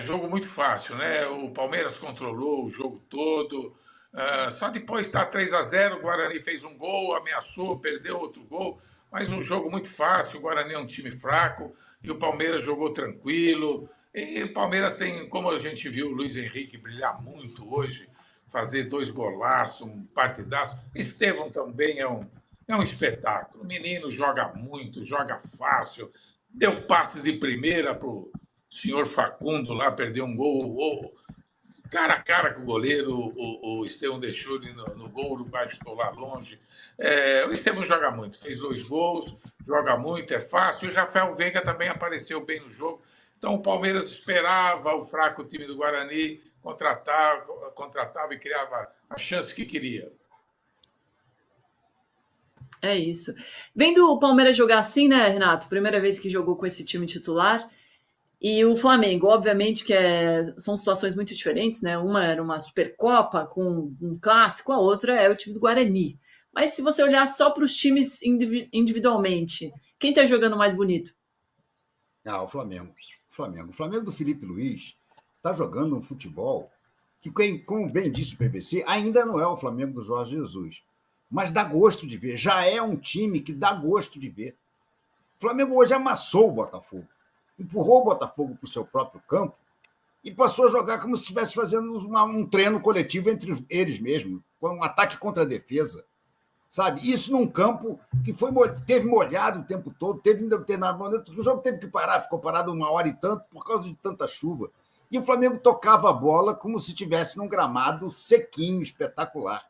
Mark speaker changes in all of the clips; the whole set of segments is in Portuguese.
Speaker 1: Jogo muito fácil, né? O Palmeiras controlou o jogo todo. Só depois está 3-0, o Guarani fez um gol, ameaçou, perdeu outro gol. Mas um jogo muito fácil. O Guarani é um time fraco e o Palmeiras jogou tranquilo. E o Palmeiras tem, como a gente viu o Luiz Henrique brilhar muito hoje, fazer 2 golaços, um partidaço. Estevão também é um espetáculo. O menino joga muito, joga fácil, deu passes de primeira para o senhor Facundo lá, perdeu um gol, cara a cara com o goleiro, o Estevão deixou ele no gol, o Uruguai ficou lá longe. O Estevão joga muito, fez 2 gols, joga muito, é fácil, e Rafael Veiga também apareceu bem no jogo. Então o Palmeiras esperava o fraco time do Guarani, contratava e criava a chance que queria.
Speaker 2: É isso. Vendo o Palmeiras jogar assim, né, Renato? Primeira vez que jogou com esse time titular. E o Flamengo, obviamente que são situações muito diferentes, né? Uma era uma Supercopa com um clássico, a outra é o time do Guarani. Mas se você olhar só para os times individualmente, quem está jogando mais bonito?
Speaker 3: O Flamengo. O Flamengo do Felipe Luiz está jogando um futebol que, como bem disse o PVC, ainda não é o Flamengo do Jorge Jesus. Mas dá gosto de ver. Já é um time que dá gosto de ver. O Flamengo hoje amassou o Botafogo. Empurrou o Botafogo para o seu próprio campo e passou a jogar como se estivesse fazendo um treino coletivo entre eles mesmos, com um ataque contra a defesa. Sabe? Isso num campo que teve molhado o tempo todo, teve um determinado momento que o jogo teve que parar, ficou parado 1 hora e tanto por causa de tanta chuva. E o Flamengo tocava a bola como se estivesse num gramado sequinho, espetacular.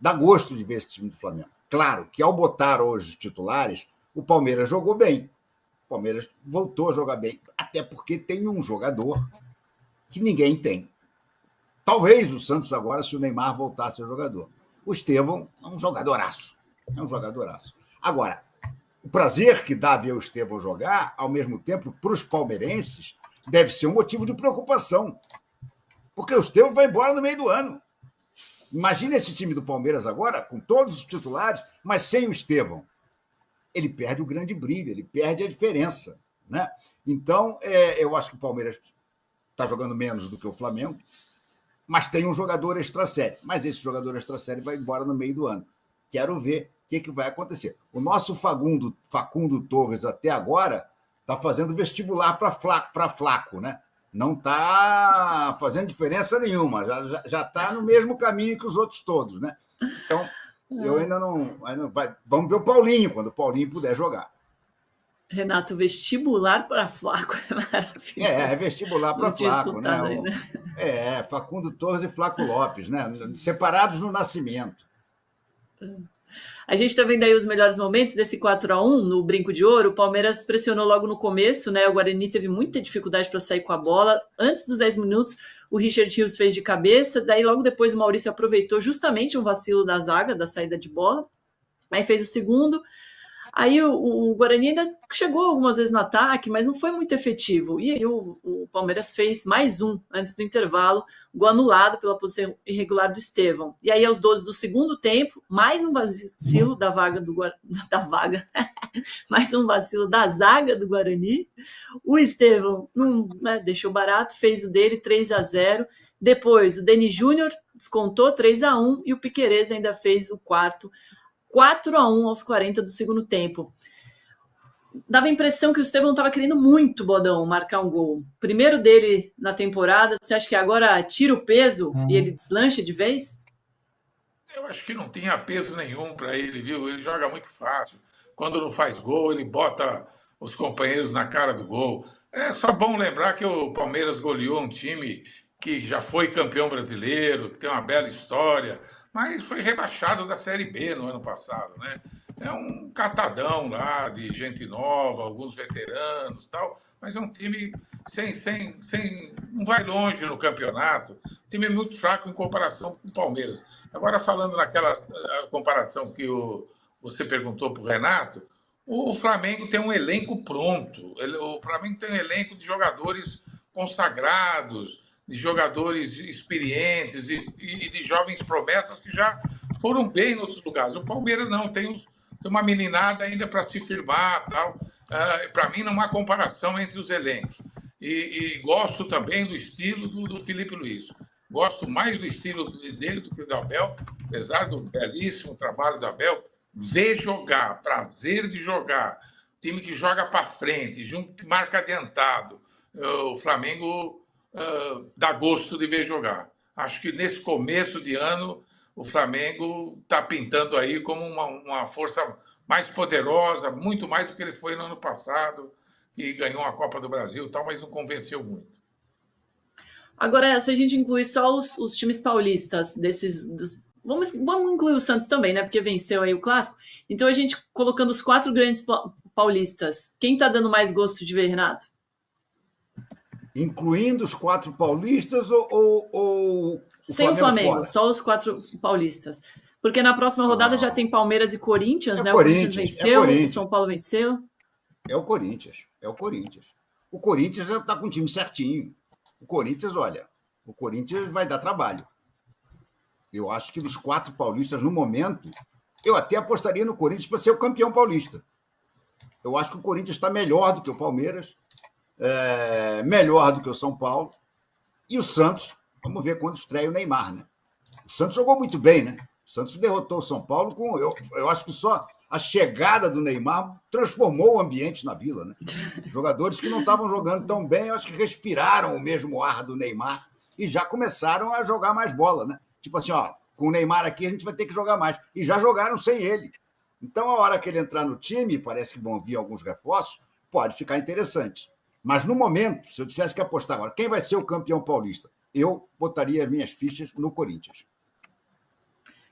Speaker 3: Dá gosto de ver esse time do Flamengo. Claro que ao botar hoje os titulares, o Palmeiras jogou bem. O Palmeiras voltou a jogar bem, até porque tem um jogador que ninguém tem. Talvez o Santos agora, se o Neymar voltasse a jogador. O Estevão é um jogadoraço. Agora, o prazer que dá ver o Estevão jogar, ao mesmo tempo, para os palmeirenses, deve ser um motivo de preocupação. Porque o Estevão vai embora no meio do ano. Imagina esse time do Palmeiras agora, com todos os titulares, mas sem o Estevão. Ele perde o grande brilho, ele perde a diferença. Né? Então, eu acho que o Palmeiras está jogando menos do que o Flamengo, mas tem um jogador extra-série. Mas esse jogador extra-série vai embora no meio do ano. Quero ver o que vai acontecer. O nosso Facundo Torres, até agora, está fazendo vestibular para Flaco, né? Não está fazendo diferença nenhuma, já está no mesmo caminho que os outros todos. Né? Então, eu ainda não. Vamos ver o Paulinho, quando o Paulinho puder jogar.
Speaker 2: Renato, vestibular para Flaco é maravilhoso.
Speaker 3: Vestibular para Flaco, né? Facundo Torres e Flaco Lopes, né? Separados no nascimento.
Speaker 2: A gente está vendo aí os melhores momentos desse 4-1 no Brinco de Ouro. O Palmeiras pressionou logo no começo, né? O Guarani teve muita dificuldade para sair com a bola. Antes dos 10 minutos, o Richard Rios fez de cabeça. Daí, logo depois, o Maurício aproveitou justamente um vacilo da zaga, da saída de bola. Aí fez o segundo. Aí o Guarani ainda chegou algumas vezes no ataque, mas não foi muito efetivo. E aí o Palmeiras fez mais um antes do intervalo, gol anulado pela posição irregular do Estevão. E aí, aos 12 do segundo tempo, mais um vacilo mais um vacilo da zaga do Guarani. O Estevão deixou barato, fez o dele 3-0. Depois, o Deni Júnior descontou 3-1 e o Piquerez ainda fez o quarto 4-1 aos 40 do segundo tempo. Dava a impressão que o Estevão estava querendo muito, Bodão, marcar um gol. Primeiro dele na temporada, você acha que agora tira o peso e ele deslancha de vez?
Speaker 1: Eu acho que não tinha peso nenhum para ele, viu? Ele joga muito fácil. Quando não faz gol, ele bota os companheiros na cara do gol. É só bom lembrar que o Palmeiras goleou um time que já foi campeão brasileiro, que tem uma bela história, mas foi rebaixado da Série B no ano passado, né? É um catadão lá de gente nova, alguns veteranos e tal, mas é um time não vai longe no campeonato. Um time muito fraco em comparação com o Palmeiras. Agora, falando naquela comparação que você perguntou para o Renato, o Flamengo tem um elenco pronto. O Flamengo tem um elenco de jogadores consagrados, de jogadores experientes e de jovens promessas que já foram bem em outros lugares. O Palmeiras não, tem uma meninada ainda para se firmar. Tal. Para mim, não há comparação entre os elencos. E gosto também do estilo do Filipe Luiz. Gosto mais do estilo dele do que o do Abel, apesar do belíssimo trabalho do Abel. Ver jogar, prazer de jogar, time que joga para frente, junto que marca adiantado. O Flamengo dá gosto de ver jogar. Acho que nesse começo de ano o Flamengo está pintando aí como uma força mais poderosa, muito mais do que ele foi no ano passado, que ganhou a Copa do Brasil e tal, mas não convenceu muito.
Speaker 2: Agora, se a gente incluir só os times paulistas vamos incluir o Santos também, né? Porque venceu aí o Clássico. Então, a gente colocando os 4 grandes paulistas, quem está dando mais gosto de ver, Renato?
Speaker 3: Incluindo os 4 paulistas ou
Speaker 2: sem o Flamengo,
Speaker 3: fora?
Speaker 2: Só os 4 paulistas. Porque na próxima rodada já tem Palmeiras e Corinthians, né?
Speaker 3: Corinthians,
Speaker 2: o Corinthians venceu, o São Paulo venceu.
Speaker 3: É o Corinthians. O Corinthians já está com o time certinho. O Corinthians vai dar trabalho. Eu acho que dos 4 paulistas, no momento, eu até apostaria no Corinthians para ser o campeão paulista. Eu acho que o Corinthians está melhor do que o Palmeiras, melhor do que o São Paulo. E o Santos, vamos ver quando estreia o Neymar, né? O Santos jogou muito bem, né? O Santos derrotou o São Paulo com... Eu acho que só a chegada do Neymar transformou o ambiente na Vila, né? Jogadores que não estavam jogando tão bem, eu acho que respiraram o mesmo ar do Neymar e já começaram a jogar mais bola, né? Tipo assim, com o Neymar aqui a gente vai ter que jogar mais. E já jogaram sem ele. Então, a hora que ele entrar no time, parece que vão vir alguns reforços, pode ficar interessante. Mas, no momento, se eu tivesse que apostar agora, quem vai ser o campeão paulista? Eu botaria as minhas fichas no Corinthians.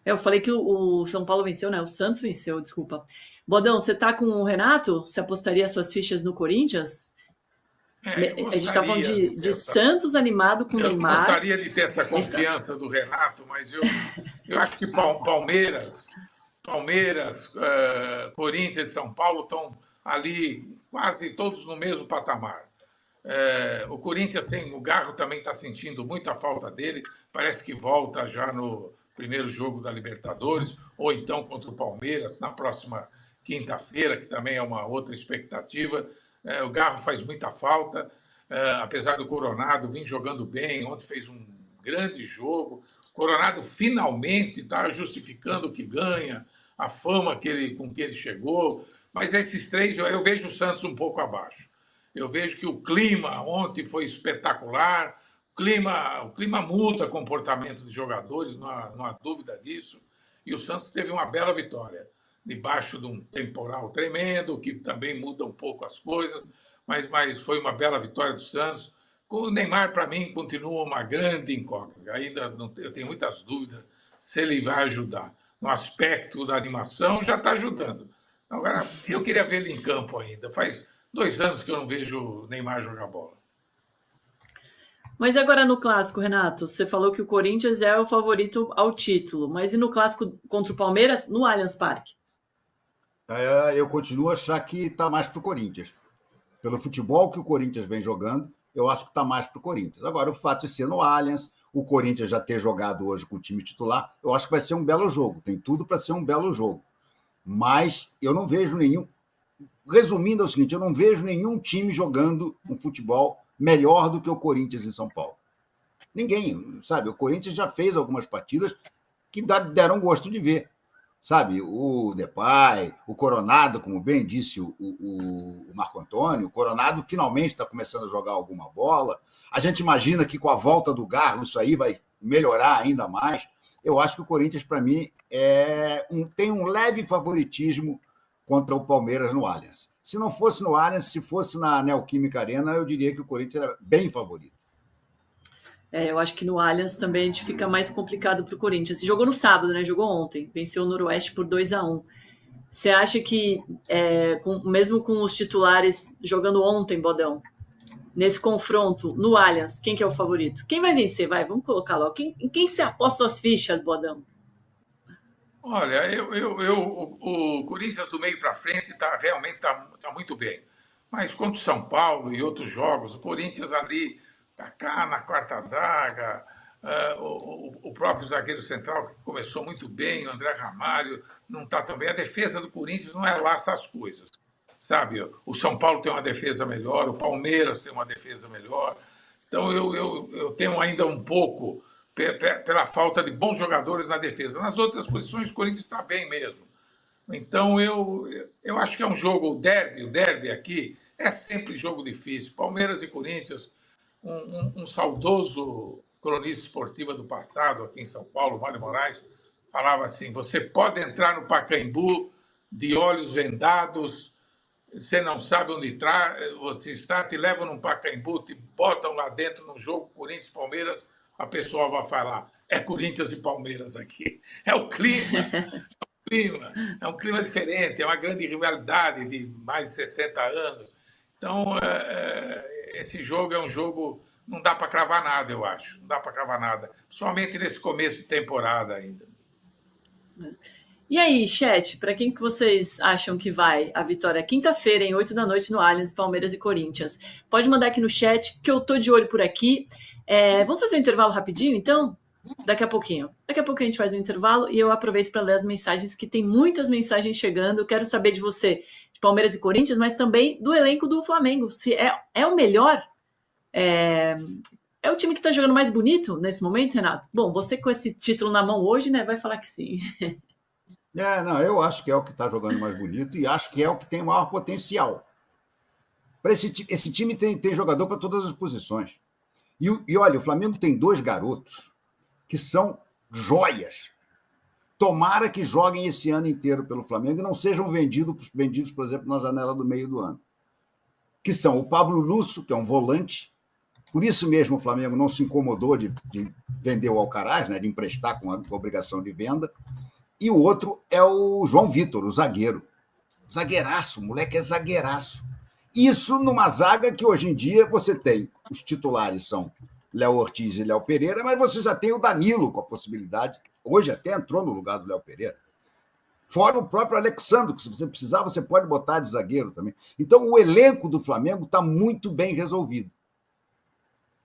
Speaker 2: Eu falei que o São Paulo venceu, né? O Santos venceu, desculpa. Bodão, você tá com o Renato? Você apostaria suas fichas no Corinthians? A gente tá falando de Santos animado com o Neymar.
Speaker 1: Eu gostaria de ter essa confiança do Renato, mas eu acho que Palmeiras, Corinthians e São Paulo estão ali quase todos no mesmo patamar. O Corinthians tem o Garro também está sentindo muita falta dele, parece que volta já no primeiro jogo da Libertadores, ou então contra o Palmeiras na próxima quinta-feira, que também é uma outra expectativa. O Garro faz muita falta, apesar do Coronado vir jogando bem, ontem fez um grande jogo. O Coronado finalmente está justificando o que ganha, a fama com que ele chegou, mas esses 3 eu vejo o Santos um pouco abaixo. Eu vejo que o clima ontem foi espetacular, o clima muda o comportamento dos jogadores, não há dúvida disso, e o Santos teve uma bela vitória, debaixo de um temporal tremendo, que também muda um pouco as coisas, mas foi uma bela vitória do Santos. O Neymar, para mim, continua uma grande incógnita. Ainda eu tenho muitas dúvidas se ele vai ajudar. No aspecto da animação, já está ajudando. Agora, eu queria ver ele em campo ainda. Faz 2 anos que eu não vejo o Neymar jogar bola.
Speaker 2: Mas agora no Clássico, Renato, você falou que o Corinthians é o favorito ao título, mas e no Clássico contra o Palmeiras, no Allianz Parque?
Speaker 3: Eu continuo a achar que está mais para o Corinthians. Pelo futebol que o Corinthians vem jogando, eu acho que está mais para o Corinthians. Agora, o fato de ser no Allianz, o Corinthians já ter jogado hoje com o time titular, eu acho que vai ser um belo jogo. Tem tudo para ser um belo jogo. Mas eu não vejo nenhum... Resumindo, é o seguinte, eu não vejo nenhum time jogando um futebol melhor do que o Corinthians em São Paulo. Ninguém, sabe? O Corinthians já fez algumas partidas que deram gosto de ver. Sabe? O Depay, o Coronado, como bem disse o Marco Antônio, o Coronado finalmente está começando a jogar alguma bola. A gente imagina que com a volta do Garro isso aí vai melhorar ainda mais. Eu acho que o Corinthians, para mim, tem um leve favoritismo contra o Palmeiras no Allianz. Se não fosse no Allianz, se fosse na Neoquímica Arena, eu diria que o Corinthians era bem favorito.
Speaker 2: Eu acho que no Allianz também a gente fica mais complicado para o Corinthians. Jogou no sábado, né? Jogou ontem. Venceu o Noroeste por 2-1. Você acha que, mesmo com os titulares jogando ontem, Bodão, nesse confronto, no Allianz, quem que é o favorito? Quem vai vencer? Vamos colocar lá. Quem você aposta suas fichas, Bodão?
Speaker 1: Olha, o Corinthians do meio para frente realmente tá muito bem. Mas contra o São Paulo e outros jogos, o Corinthians ali está cá na quarta zaga, o próprio zagueiro central que começou muito bem, o André Ramalho, não está tão bem. A defesa do Corinthians não é lá essas coisas. sabe? O São Paulo tem uma defesa melhor, o Palmeiras tem uma defesa melhor. Então, eu tenho ainda um pouco pela falta de bons jogadores na defesa. Nas outras posições, o Corinthians está bem mesmo. Então, eu acho que é um jogo, o derby aqui é sempre jogo difícil. Palmeiras e Corinthians, um saudoso cronista esportiva do passado, aqui em São Paulo, Mário Moraes, falava assim: você pode entrar no Pacaembu de olhos vendados, você não sabe onde você está, te levam num Pacaembu, te botam lá dentro no jogo Corinthians-Palmeiras, a pessoa vai falar, é Corinthians e Palmeiras aqui. É o clima. É um clima diferente, é uma grande rivalidade de mais de 60 anos. Então, esse jogo é um jogo, não dá para cravar nada, eu acho. Não dá para cravar nada, principalmente nesse começo de temporada ainda.
Speaker 2: E aí, chat, para quem que vocês acham que vai a vitória? Quinta-feira, em 8 da noite, no Allianz, Palmeiras e Corinthians. Pode mandar aqui no chat, que eu tô de olho por aqui. Vamos fazer um intervalo rapidinho, então? Daqui a pouquinho. Daqui a pouco a gente faz um intervalo e eu aproveito para ler as mensagens, que tem muitas mensagens chegando. Eu quero saber de você, de Palmeiras e Corinthians, mas também do elenco do Flamengo. Se é o melhor? É o time que está jogando mais bonito nesse momento, Renato? Bom, você com esse título na mão hoje, né, vai falar que sim.
Speaker 3: Não, eu acho que é o que está jogando mais bonito e acho que é o que tem o maior potencial. Esse time tem jogador para todas as posições. E olha, o Flamengo tem 2 garotos que são joias. Tomara que joguem esse ano inteiro pelo Flamengo e não sejam vendidos, por exemplo, na janela do meio do ano. Que são o Pablo Lúcio, que é um volante. Por isso mesmo o Flamengo não se incomodou de vender o Alcaraz, né, de emprestar com a obrigação de venda. E o outro é o João Vitor, o zagueiro. Zagueiraço, o moleque é zagueiraço. Isso numa zaga que hoje em dia você tem, os titulares são Léo Ortiz e Léo Pereira, mas você já tem o Danilo com a possibilidade, hoje até entrou no lugar do Léo Pereira. Fora o próprio Alexandre, que se você precisar, você pode botar de zagueiro também. Então, o elenco do Flamengo está muito bem resolvido.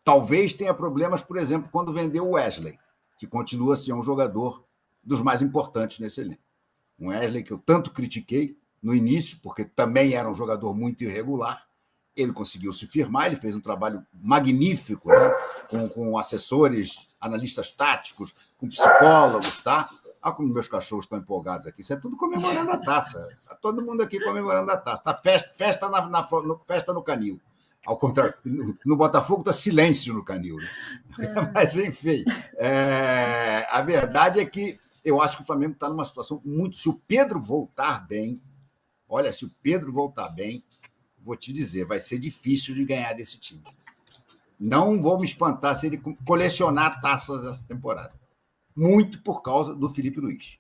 Speaker 3: Talvez tenha problemas, por exemplo, quando vendeu o Wesley, que continua a ser um jogador dos mais importantes nesse elenco. Um Wesley que eu tanto critiquei no início, porque também era um jogador muito irregular. Ele conseguiu se firmar, ele fez um trabalho magnífico, né? com assessores, analistas táticos, com psicólogos, tá? Olha como meus cachorros estão empolgados aqui. Isso é tudo comemorando a taça. Está todo mundo aqui comemorando a taça. Tá festa no canil. Ao contrário, no Botafogo está silêncio no canil. Né? Mas, enfim, a verdade é que eu acho que o Flamengo está numa situação muito... Se o Pedro voltar bem, se o Pedro voltar bem, vou te dizer, vai ser difícil de ganhar desse time. Não vou me espantar se ele colecionar taças essa temporada. Muito por causa do Felipe Luiz.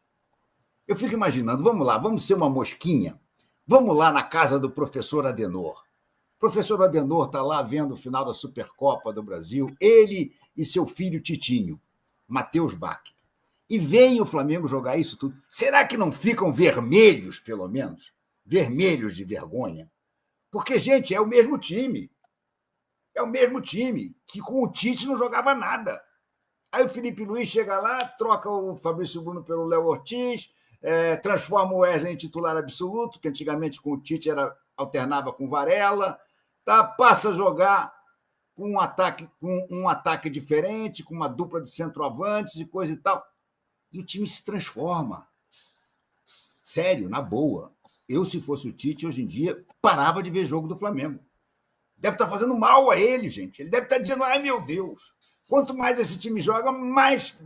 Speaker 3: Eu fico imaginando, vamos lá, vamos ser uma mosquinha? Vamos lá na casa do professor Adenor. O professor Adenor está lá vendo o final da Supercopa do Brasil, ele e seu filho Titinho, Matheus Bach. E vem o Flamengo jogar isso tudo. Será que não ficam vermelhos, pelo menos? Vermelhos de vergonha? Porque, gente, é o mesmo time. É o mesmo time que com o Tite não jogava nada. Aí o Felipe Luiz chega lá, troca o Fabrício Bruno pelo Léo Ortiz, transforma o Wesley em titular absoluto, que antigamente com o Tite alternava com Varela, tá? Passa a jogar com um ataque diferente, com uma dupla de centroavantes e coisa e tal. E o time se transforma. Sério, na boa. Eu, se fosse o Tite, hoje em dia, parava de ver jogo do Flamengo. Deve estar fazendo mal a ele, gente. Ele deve estar dizendo, ai, meu Deus, quanto mais esse time joga, mais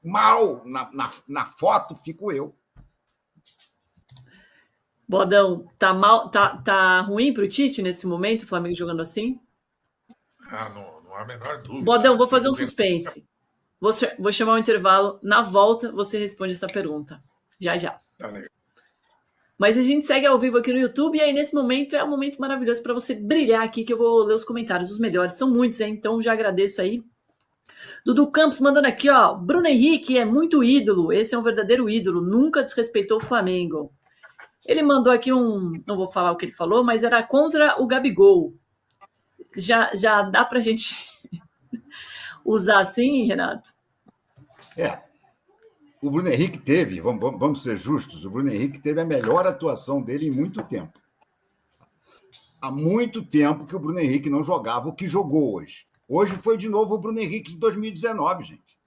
Speaker 3: mal na foto fico eu.
Speaker 2: Bodão, tá ruim para o Tite nesse momento, o Flamengo jogando assim?
Speaker 1: Não há a menor dúvida.
Speaker 2: Bodão, vou fazer um suspense. Vou chamar um intervalo. Na volta, você responde essa pergunta. Já.
Speaker 1: Tá legal.
Speaker 2: Mas a gente segue ao vivo aqui no YouTube e aí nesse momento é um momento maravilhoso para você brilhar aqui, que eu vou ler os comentários, os melhores, são muitos, hein? Então já agradeço aí. Dudu Campos mandando aqui, ó, Bruno Henrique é muito ídolo, esse é um verdadeiro ídolo, nunca desrespeitou o Flamengo. Ele mandou aqui não vou falar o que ele falou, mas era contra o Gabigol. Já dá pra gente usar assim, Renato?
Speaker 3: O Bruno Henrique teve, vamos ser justos, o Bruno Henrique teve a melhor atuação dele em muito tempo. Há muito tempo que o Bruno Henrique não jogava o que jogou hoje. Hoje foi de novo o Bruno Henrique de 2019, gente.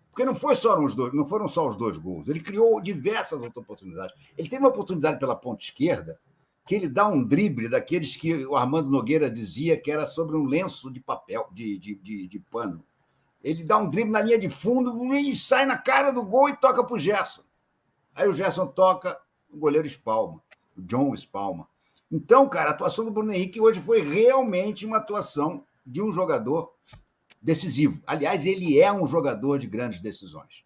Speaker 3: Porque não foram só os 2 gols. Ele criou diversas outras oportunidades. Ele teve uma oportunidade pela ponta esquerda, que ele dá um drible daqueles que o Armando Nogueira dizia que era sobre um lenço de papel, de pano. Ele dá um drible na linha de fundo e sai na cara do gol e toca para o Gerson. Aí o Gerson toca, o goleiro espalma, o John espalma. Então, cara, a atuação do Bruno Henrique hoje foi realmente uma atuação de um jogador decisivo. Aliás, ele é um jogador de grandes decisões.